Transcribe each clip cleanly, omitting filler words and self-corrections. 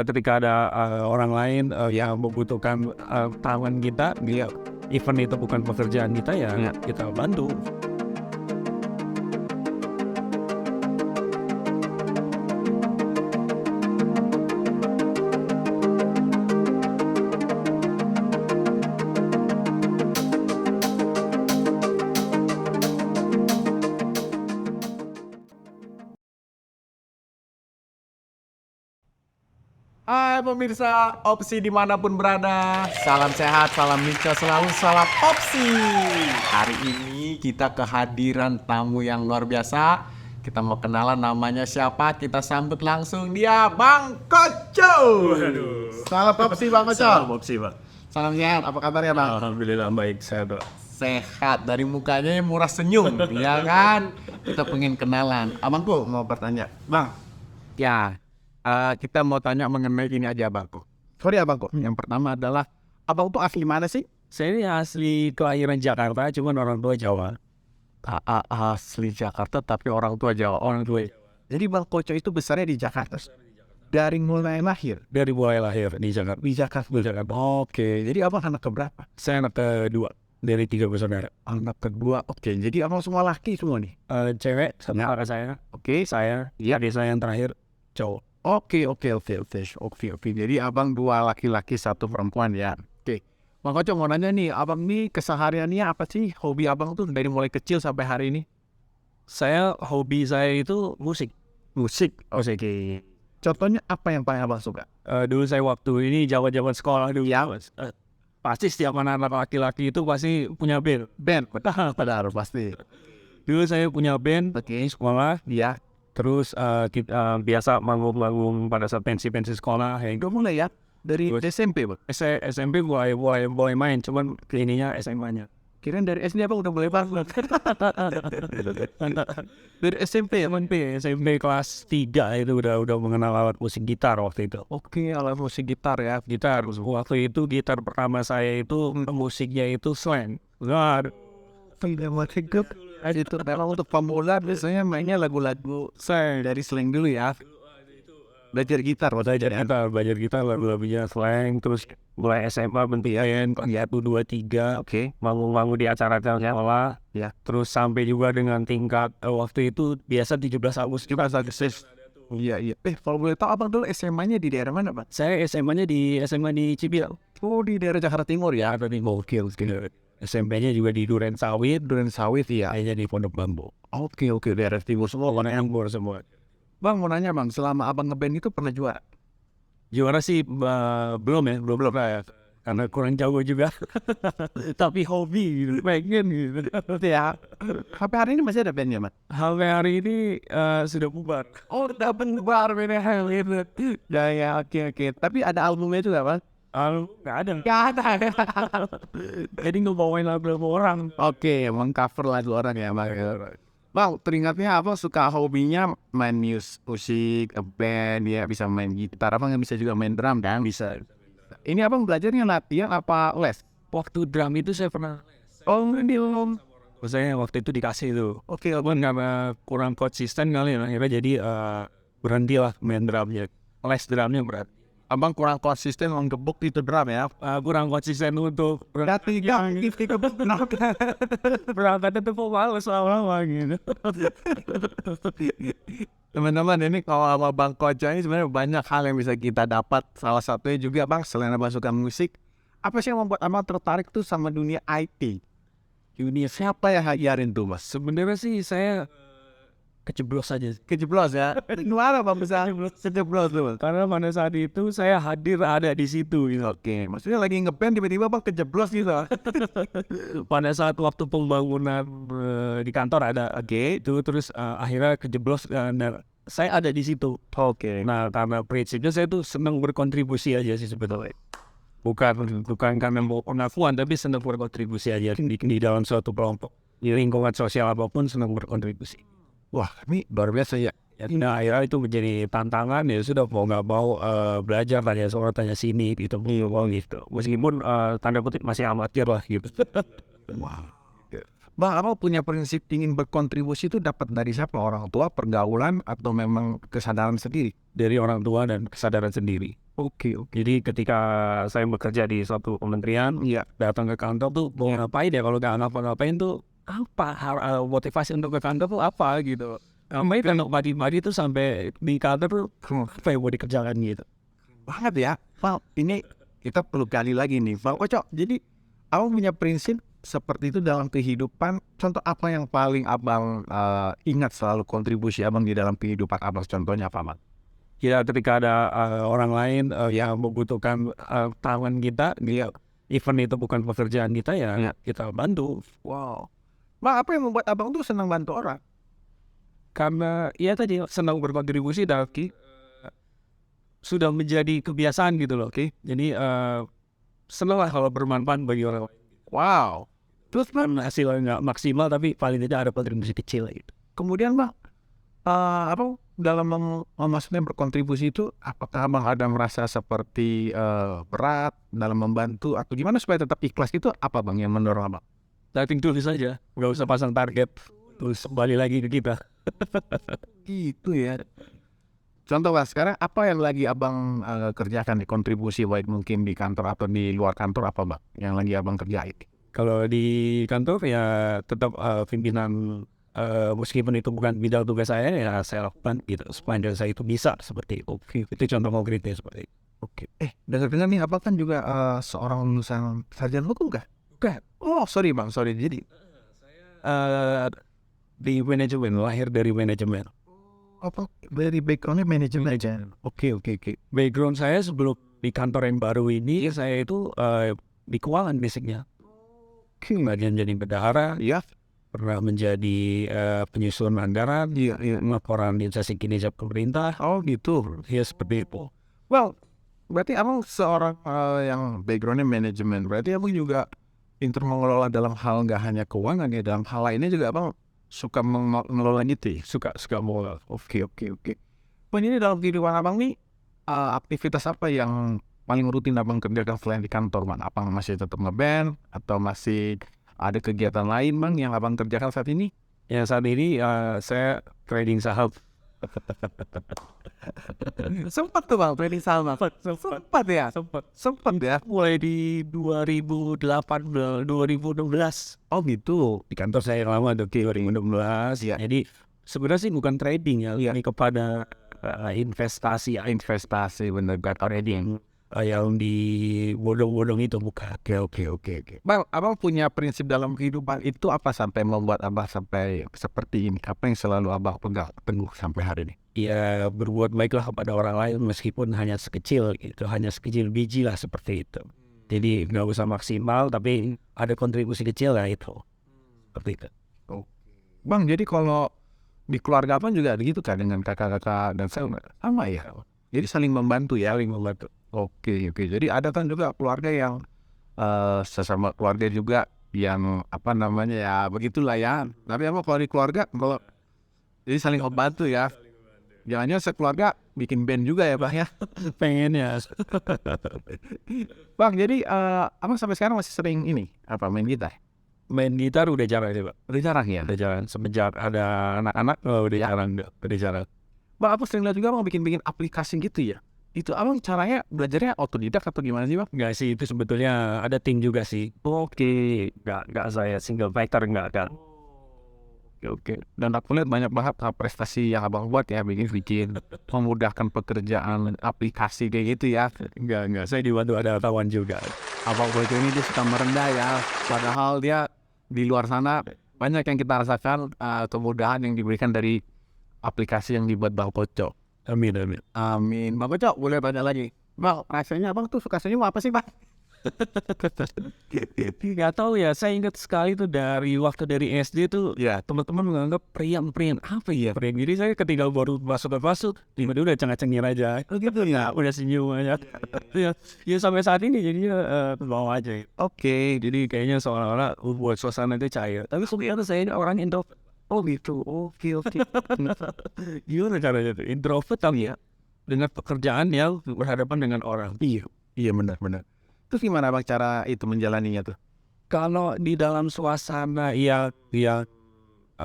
ketika ada orang lain yang membutuhkan tangan kita, event itu bukan pekerjaan kita ya, kita bantu. Hai pemirsa Opsi dimanapun berada, salam sehat, salam lincah selalu, salam Opsi. Hari ini kita kehadiran tamu yang luar biasa. Kita mau kenalan namanya siapa, kita sambut langsung dia, Bang Koco. Salam Opsi Bang Koco. Salam Opsi, Pak. Salam sehat, apa kabarnya Bang? Alhamdulillah baik, saya doa. Sehat, dari mukanya yang murah senyum, ya kan? Kita pengen kenalan. Abangku mau bertanya, Bang. Ya, kita mau tanya mengenai ini aja, Abangku. Sorry Abangku, yang pertama adalah Abang tuh asli mana sih? Saya ini asli kelahiran Jakarta, cuman orang tua Jawa. Asli Jakarta tapi orang tua Jawa. Orang tua Jadi Bang Koco itu besarnya di Jakarta. Dari mulai lahir dari mulai lahir di Jakarta. di Jakarta. Oke, jadi Abang anak keberapa? Saya anak kedua dari 3 bersaudara. Anak kedua. Oke, jadi Abang semua laki semua nih. Cewek sama kakak saya. Oke. Saya, adik saya yang terakhir cowok. Oke. Jadi Abang 2 laki-laki 1 perempuan ya. Oke. Bang Koco mau nanya nih, Abang nih kesehariannya apa sih? Hobi Abang tuh dari mulai kecil sampai hari ini? Hobi saya itu musik. Musik. Oke. Contohnya apa yang paling Abang suka? Dulu saya waktu ini zaman sekolah dulu. Ya. Pasti setiap anak laki-laki itu pasti punya band. Band. Benar pasti. Dulu saya punya band Oke. sekolah. Ya. Terus kita biasa manggung pada saat pensi sekolah. Udah mulai ya? Dari SMP Bang? SMP mulai main, cuman ke ininya SMA-nya. Kirain dari SD Abang udah mulai banget. Dari SMP ya? SMP kelas 3 itu udah mengenal alat musik gitar waktu itu. Oke, alat musik gitar ya. Gitar, waktu itu gitar pertama saya itu musiknya itu slang. Nah, Tidak musik itu memang untuk pemula biasanya mainnya lagu-lagu dari slang dulu ya. Belajar gitar belajar gitar lagu-lagunya slang. Terus mulai SMA bentukan 1, 2, 3. Oke. Manggung-manggung di acara-acara sekolah. Ya. Terus sampai juga dengan tingkat waktu itu biasa 17 Agustus juga Agustus. Iya. Kalau boleh tahu Abang dulu SMA-nya di daerah mana Bang? Saya SMA-nya di Cibial. Oh, di daerah Jakarta Timur ya. Ada di Gokil. SMP-nya juga di Duren Sawit ya. Kayaknya di Pondok Bambu. Oke, daerah timur semua. Warna Timur semua. Bang mau nanya Bang, selama Abang ngeband itu pernah juara? Juara sih belum ya. Karena kurang jago juga. Tapi hobi gitu, pengen gitu. Ya. Sampai hari ini masih ada bandnya Mas? Sampai hari ini sudah bubar. Oh, udah bubar beda hal itu. Ya, oke. Tapi ada albumnya juga Bang? Nggak ada. Jadi ngebawain lagu orang. Oke, emang cover lagu orang ya Bang. Bang, teringatnya Abang suka hobinya main musik, band ya, bisa main gitar. Abang nggak bisa juga main drum kan? Bisa. Ini Abang belajarnya latihan apa les? Waktu drum itu saya pernah. Oh, ini Om. Saya waktu itu dikasih tuh. Oke. Karena kurang konsisten kali ya, akhirnya jadi berhentilah main drumnya. Les drumnya berat. Abang kurang konsisten menggebuk itu drum ya? Kurang konsisten untuk berarti berangkat itu males lama-lama gitu. Teman-teman, ini kalau sama Bang Koco ini sebenarnya banyak hal yang bisa kita dapat. Salah satunya juga Bang, selain Abang suka musik, apa sih yang membuat Abang tertarik tuh sama dunia IT? Dunia siapa yang ngajarin tuh Mas? Sebenarnya sih saya kejeblos ya. Gimana Bang bisa kejeblos tuh Mas? Karena pada saat itu saya ada di situ gitu. Oke, maksudnya lagi ngeband tiba-tiba Bang kejeblos gitu. Pada saat waktu pembangunan di kantor ada itu terus akhirnya kejeblos dan saya ada di situ. Oke. Nah, karena prinsipnya saya tuh senang berkontribusi aja sih sebetulnya. Bukan karena mau pengakuan, tapi senang berkontribusi aja di dalam suatu kelompok. Di lingkungan sosial apapun senang berkontribusi. Wah, ini luar biasa ya. Nah, akhirnya itu menjadi tantangan, ya sudah mau nggak mau belajar tanya sini gitu. Meskipun tanda kutip masih amatir lah gitu. Wow. Bang, abang punya prinsip ingin berkontribusi itu dapat dari siapa? Orang tua, pergaulan, atau memang kesadaran sendiri? Dari orang tua dan kesadaran sendiri. Oke. Jadi ketika saya bekerja di suatu kementerian, Iya. datang ke kantor tuh mau ngapain ya, kalau nggak ngapa-ngapain tuh apa motivasi untuk ke kantor tuh apa gitu. Ngapain kan pagi-pagi tuh sampai di kantor tuh apa yang mau dikerjakan gitu. Banget ya. Bang, ini kita perlu gali lagi nih. Bang Oco, jadi abang punya prinsip seperti itu dalam kehidupan. Contoh apa yang paling abang ingat selalu kontribusi abang di dalam kehidupan abang? Contohnya apa, Bang? Ya ketika ada orang lain yang membutuhkan tangan kita, dia event itu bukan pekerjaan kita ya, kita bantu. Wow. Bang, apa yang membuat abang tuh senang bantu orang? Karena ya tadi senang berkontribusi dan sudah menjadi kebiasaan gitu loh. Jadi senang lah kalau bermanfaat bagi orang lain. Wow. Terus hasilnya nggak maksimal tapi paling tidak ada kontribusi kecil gitu. Kemudian Bang, abang dalam maksudnya berkontribusi itu, apakah abang ada merasa seperti berat dalam membantu atau gimana supaya tetap ikhlas itu? Apa Bang yang mendorong abang? Nothing tulis saja, nggak usah pasang target. Terus kembali lagi ke kita. Gitu ya. Contoh Bang, sekarang apa yang lagi abang kerjakan di kontribusi, baik mungkin di kantor atau di luar kantor, apa Bang yang lagi abang kerjain? Kalau di kantor ya tetap pimpinan, meskipun itu bukan bidang tugas saya ya saya lakukan gitu supaya saya itu bisa seperti itu. Itu contoh konkretnya seperti itu. Oke. Dengar-dengar nih abang kan juga seorang lulusan sarjana hukum kah? Bukan. Oh sorry Bang, sorry. Jadi Di manajemen, lahir dari manajemen. apa dari backgroundnya manajemen aja? Oke. Background saya sebelum di kantor yang baru ini saya itu di keuangan basicnya. Bagian jadi bendahara, Iya. pernah menjadi penyusun anggaran, laporan instansi kinerja pemerintah. Oh gitu. Ya seperti itu. Well, berarti abang seorang yang backgroundnya manajemen. Berarti abang juga pintar mengelola dalam hal nggak hanya keuangan ya, dalam hal lainnya juga abang suka mengelola gitu ya? Suka mau. Oke. Bang, ini dalam kehidupan abang nih aktivitas apa yang paling rutin abang kerjakan selain di kantor, Bang? Abang masih tetap ngeband atau masih ada kegiatan lain Bang yang abang kerjakan saat ini? Ya saat ini saya trading saham. Sempat tuh Bang trading saham. Sempat ya. Mulai di 2016. Oh gitu. Di kantor saya yang lama tuh 2016. Iya. Jadi sebenarnya sih bukan trading ya, lebih kepada investasi Bener gak trading. yang di bodong-bodong itu bukan. Oke. Bang, abang punya prinsip dalam kehidupan itu apa sampai membuat abang sampai seperti ini? Apa yang selalu abang pegang teguh sampai hari ini? Ya berbuat baiklah kepada orang lain meskipun hanya sekecil gitu, hanya sekecil biji lah seperti itu. Jadi nggak usah maksimal tapi ada kontribusi kecil lah itu. Seperti itu. Bang, jadi kalau di keluarga abang juga gitu kan dengan kakak-kakak dan saya sama ya? Jadi saling membantu ya? Saling membantu. Oke. Jadi ada kan juga keluarga yang sesama keluarga juga yang apa namanya ya begitulah ya. Tapi apa kalau di keluarga kalau jadi saling membantu ya. Jangan-jangan sekeluarga bikin band juga ya Bang ya. Pengen ya. Bang, jadi abang sampai sekarang masih sering ini apa main gitar? Main gitar udah jarang sih Pak. Udah jarang ya? Udah jarang. Semenjak ada anak-anak udah jarang. Bang, aku sering lihat juga Bang bikin aplikasi gitu ya. Itu abang caranya belajarnya otodidak atau gimana sih Bang? Enggak sih, itu sebetulnya ada tim juga sih. Oke. Enggak saya single factor enggak kan. Oke. Dan aku lihat banyak banget prestasi yang abang buat ya, bikin memudahkan pekerjaan aplikasi kayak gitu ya. Enggak, saya dibantu ada kawan juga. Abang Boyko ini dia suka merendah ya, padahal dia di luar sana banyak yang kita rasakan kemudahan yang diberikan dari aplikasi yang dibuat Bang Koco. Amin. Bang Koco, boleh tanya lagi? Bang, rasanya abang tuh suka senyum apa sih Bang? Nggak tahu ya, saya ingat sekali tuh dari SD tuh Ya. teman-teman menganggap priam apa ya priam. Jadi saya ketika baru masuk tiba-tiba udah cengir aja. Oh gitu ya? Udah senyum aja. Ya sampai saat ini jadinya terbawa aja. Oke. Jadi kayaknya seolah-olah buat suasana itu cair. Tapi sebenarnya saya ini orang introvert. Oh gitu. Oke. Gimana caranya tuh? Introvert tapi ya dengan pekerjaan yang berhadapan dengan orang. Iya benar. Terus gimana Bang cara itu menjalaninya tuh? Kalau di dalam suasana yang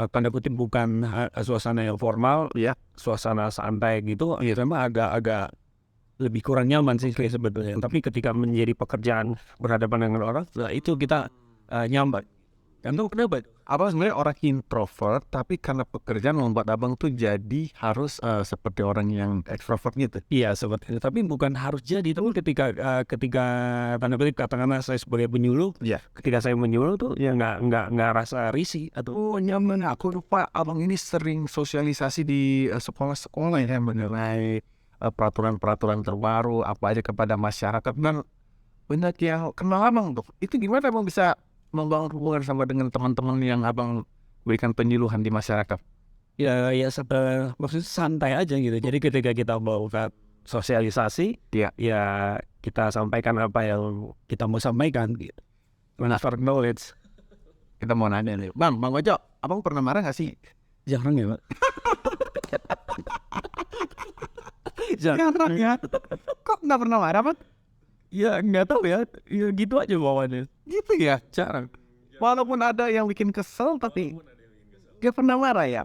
tanda kutip bukan suasana yang formal, Iya. suasana santai gitu, ya memang agak lebih kurang nyaman sih sebetulnya. Tapi ketika menjadi pekerjaan berhadapan dengan orang, nah itu kita nyaman. Itu kenapa? Abang sebenarnya orang introvert, tapi karena pekerjaan membuat abang tuh jadi harus seperti orang yang ekstrovert gitu. Iya seperti itu. Tapi bukan harus jadi. Tapi ketika tanda kutip katakanlah saya sebagai penyuluh, Iya. ketika saya menyuluh tuh ya nggak rasa risih atau Oh nyaman, aku lupa abang ini sering sosialisasi di sekolah-sekolah ya mengenai peraturan-peraturan terbaru apa aja kepada masyarakat dan banyak yang kenal abang tuh. Itu gimana abang bisa membangun hubungan sama dengan teman-teman yang abang berikan penyuluhan di masyarakat? ya maksudnya santai aja gitu. Jadi ketika kita mau sosialisasi, Iya. ya kita sampaikan apa yang kita mau sampaikan gitu. Transfer knowledge. Kita mau nanya nih, Bang Ojo, abang pernah marah gak sih? Jarang ya, Pak? Jarang ya. Kok nggak pernah marah, Bang? Ya nggak tahu ya. Ya gitu aja bawaannya. Gitu ya. Jarang. Walaupun ada yang bikin kesel, tapi nggak pernah marah ya.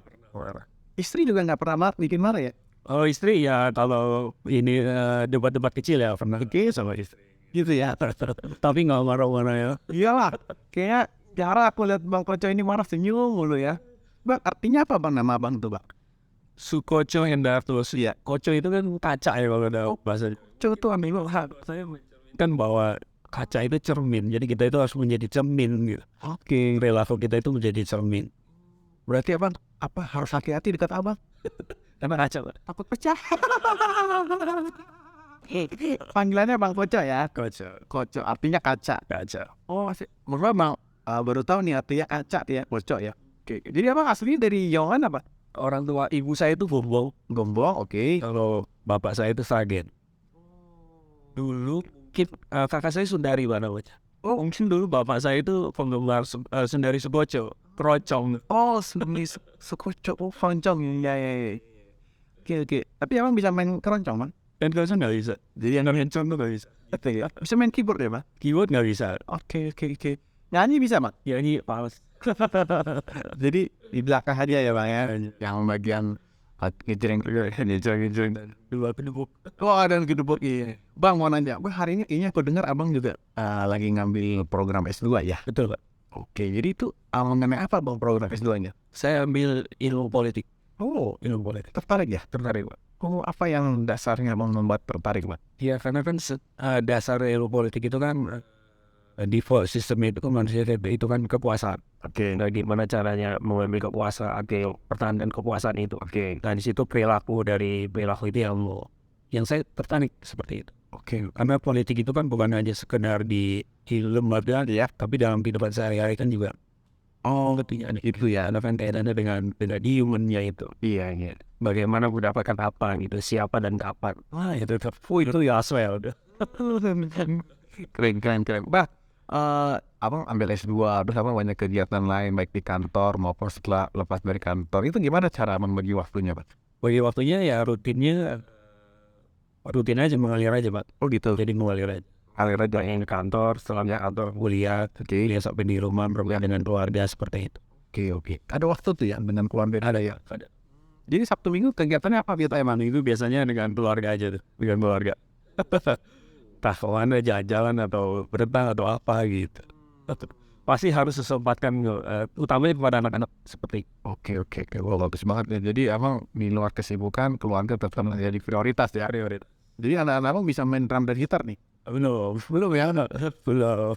Istri juga nggak pernah bikin marah ya. Oh istri ya kalau ini debat-debat kecil ya pernah sama istri. Gitu ya. Tapi nggak marah-marah ya. Iyalah. Kayaknya jarang aku lihat Bang Koco ini marah senyum mulu ya. Bang, artinya apa Bang nama Bang tuh Bang? Sukoco Hendartus. Iya. Koco itu kan kaca ya kalau ada bahasa. Koco tuh ambil Saya kan bahwa kaca itu cermin. Jadi kita itu harus menjadi cermin gitu. Oke. Perilaku kita itu menjadi cermin. Berarti Abang apa harus hati-hati dekat Abang? Karena kaca, Pak. Takut pecah. Panggilannya Bang Koco ya. Koco. Koco artinya kaca. Kaca. Oh, menurut Bang baru tahu nih artinya kaca ya, Koco ya. Oke. Jadi Abang aslinya dari Jawa apa? Orang tua ibu saya itu Gombong. Gombong, oke. Kalau bapak saya itu Sragen. Dulu mungkin kakak saya Sundari mana baca. Oh mungkin dulu bapak saya itu penggemar Sundari Sukoco. Krocong. Oh, sebenarnya Sukoco, oh, keroncong ya. Oke. Tapi Abang bisa main keroncong, Bang? Dan krocong nggak bisa. Jadi yang namanya tuh nggak bisa. Bisa main keyboard ya, Bang? Keyboard nggak bisa. Oke. Nyanyi bisa, Bang? Ya ini pals. Jadi di belakang aja ya, Bang ya. Yang bagian ngejreng Dua kedubuk. oh ada gedebuk iya. Bang mau nanya, hari ini kayaknya aku dengar abang juga lagi ngambil program S2 ya. Betul Pak. Oke, jadi itu mengenai apa bang program S2-nya? Saya ambil ilmu politik. Oh, Ilmu politik. tertarik ya? Tertarik Pak. Oh, apa yang dasarnya bang membuat tertarik bang? Ya karena kan dasar ilmu politik itu kan default sistem itu kan manusia itu kan kekuasaan. Oke. Nah, gimana caranya mengambil kekuasaan atau pertahanan kekuasaan itu. Oke. Nah di situ perilaku itu yang saya tertarik seperti itu. Oke. Karena politik itu kan bukan hanya sekedar di lembaga ya, tapi dalam kehidupan sehari-hari kan juga. Oh, Itu ya, ada kan kaitannya dengan humannya itu. iya. Bagaimana mendapatkan apa gitu, siapa dan kapan. Wah itu ya aswell. Keren. Bah, abang ambil S2, terus abang banyak kegiatan lain baik di kantor maupun setelah lepas dari kantor. Itu gimana cara abang bagi waktunya, Pak? Bagi waktunya ya rutin aja, mengalir aja Pak. Oh gitu. Jadi mengalir aja. Alir aja. Yang ke kantor, setelahnya kantor kuliah, kuliah sampai di rumah bermain dengan keluarga seperti itu. Oke. Ada waktu tuh ya dengan keluarga? Ada ya, ada. Jadi Sabtu Minggu kegiatannya apa biasanya? Emang itu biasanya dengan keluarga aja tuh, dengan keluarga. Entah kemana jalan-jalan atau berenang atau apa gitu. Pasti harus sesempatkan, utamanya kepada anak-anak seperti. Oke. Wah, bagus banget ya. Jadi abang di luar kesibukan keluarga tetap menjadi prioritas ya. Jadi anak-anak abang bisa main drum dan gitar nih. Belum ya, belum.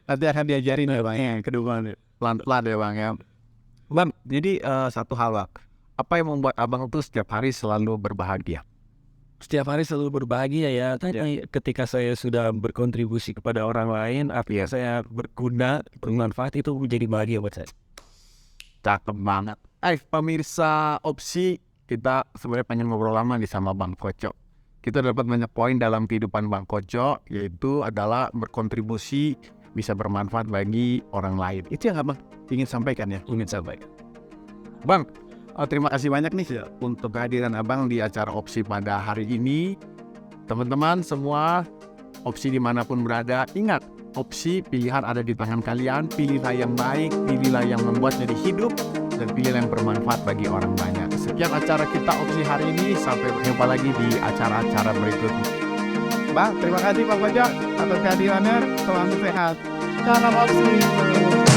Nanti akan diajarin ya bang ya. Kedua pelan-pelan ya bang ya. Bang, jadi satu hal bang. Apa yang membuat abang tuh setiap hari selalu berbahagia? Setiap hari selalu berbahagia ya. Tadi ketika saya sudah berkontribusi kepada orang lain, artinya saya berguna, bermanfaat, itu menjadi bahagia buat saya. Cakep banget. Pemirsa Opsi, kita sebenarnya pengen ngobrol lama nih sama Bang Koco. Kita dapat banyak poin dalam kehidupan Bang Koco, yaitu adalah berkontribusi bisa bermanfaat bagi orang lain. Itu yang abang ingin sampaikan ya? Ingin sampaikan. Bang, terima kasih banyak nih untuk kehadiran abang di acara Opsi pada hari ini. Teman-teman semua, Opsi dimanapun berada, ingat, opsi, pilihan ada di tangan kalian. Pilihlah yang baik, pilihlah yang membuat jadi hidup, dan pilihlah yang bermanfaat bagi orang banyak. Sekian acara kita opsi hari ini. Sampai berjumpa lagi di acara-acara berikutnya. Bang, terima kasih Bang Bajak atas kehadirannya. Selamat sehat. Salam opsi.